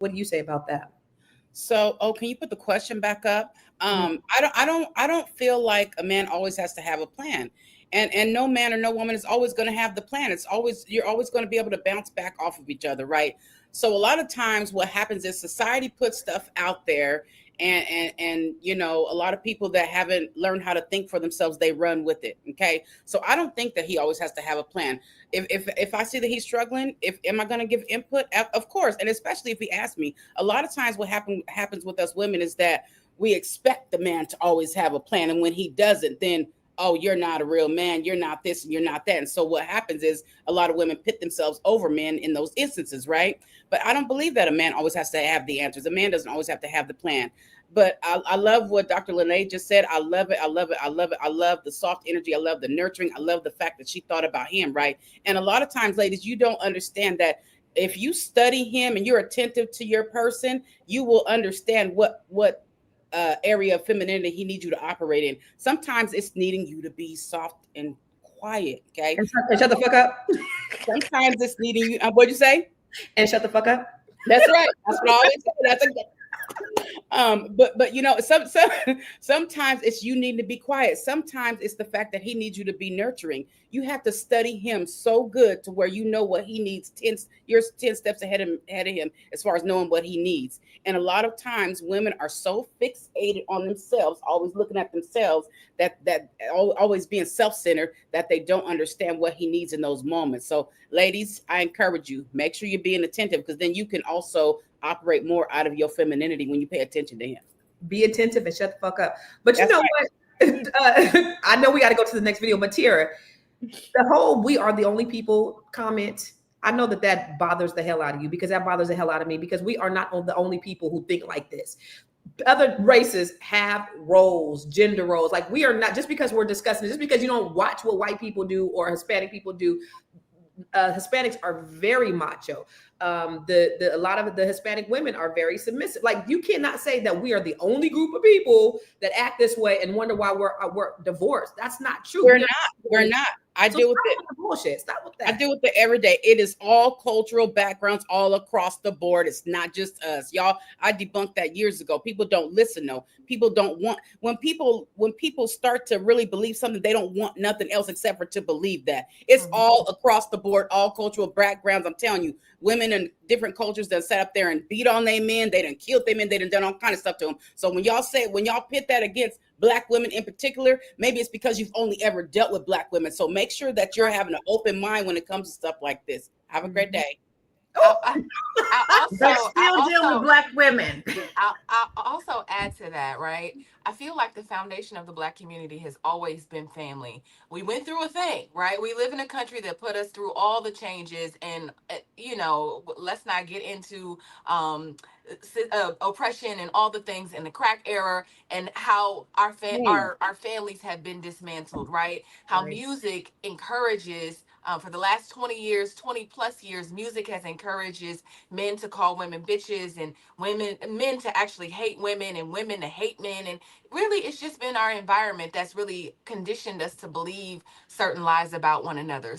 What do you say about that? So, oh, can you put the question back up? Mm. I don't feel like a man always has to have a plan, and no man or no woman is always going to have the plan. It's always you're always going to be able to bounce back off of each other, right? So a lot of times, what happens is society puts stuff out there, and a lot of people that haven't learned how to think for themselves, they run with it. Okay, so I don't think that he always has to have a plan. If I see that he's struggling, if am I going to give input? Of course, and especially if he asks me. A lot of times, what happens with us women is that we expect the man to always have a plan, and when he doesn't, then oh, you're not a real man, you're not this and you're not that. And so what happens is a lot of women pit themselves over men in those instances, right? But I don't believe that a man always has to have the answers. A man doesn't always have to have the plan. But I love what Dr. Lene just said. I love it. I love it. I love it. I love the soft energy. I love the nurturing. I love the fact that she thought about him, right? And a lot of times, ladies, you don't understand that if you study him and you're attentive to your person, you will understand what area of femininity he needs you to operate in. Sometimes it's needing you to be soft and quiet. Okay. And shut the fuck up. Sometimes it's needing you. What'd you say? And shut the fuck up. That's right. That's what I always say. That's a but sometimes it's you need to be quiet. Sometimes it's the fact that he needs you to be nurturing. You have to study him so good to where you know what he needs. You're 10 steps ahead of him as far as knowing what he needs. And a lot of times women are so fixated on themselves, always looking at themselves, always being self-centered, that they don't understand what he needs in those moments. So ladies, I encourage you, make sure you're being attentive, because then you can also operate more out of your femininity when you pay attention to him. Be attentive and shut the fuck up. But you That's know right. what? I know we got to go to the next video, but Tara, the whole "we are the only people" comment, I know that that bothers the hell out of you, because that bothers the hell out of me, because we are not the only people who think like this. Other races have roles, gender roles. Like, we are not, just because we're discussing it, just because you don't watch what white people do or Hispanic people do. Hispanics are very macho. A lot of the Hispanic women are very submissive. Like, you cannot say that we are the only group of people that act this way and wonder why we're divorced. That's not true. We're not. We're not. I So deal stop with it. with the bullshit. Stop with I that. deal with it every day. It is all cultural backgrounds all across the board. It's not just us. Y'all, I debunked that years ago. People don't listen though. People don't want when people start to really believe something, they don't want nothing else except for to believe that. It's Mhm. all across the board, all cultural backgrounds. I'm telling you, women in different cultures that sat up there and beat on their men, they done killed their men, they done all kind of stuff to them. So when y'all pit that against black women in particular, maybe it's because you've only ever dealt with black women. So make sure that you're having an open mind when it comes to stuff like this. Have a great Mhm. day. I, Oh, I, I But also, I still deal with also, black women. I also add to that, right? I feel like the foundation of the black community has always been family. We went through a thing, right? We live in a country that put us through all the changes, and let's not get into oppression and all the things in the crack era, and how Mm, our families have been dismantled, right? How right. music encourages. For the last 20 years, 20 plus years, music has encourages men to call women bitches, and men to actually hate women, and women to hate men. And really, it's just been our environment that's really conditioned us to believe certain lies about one another.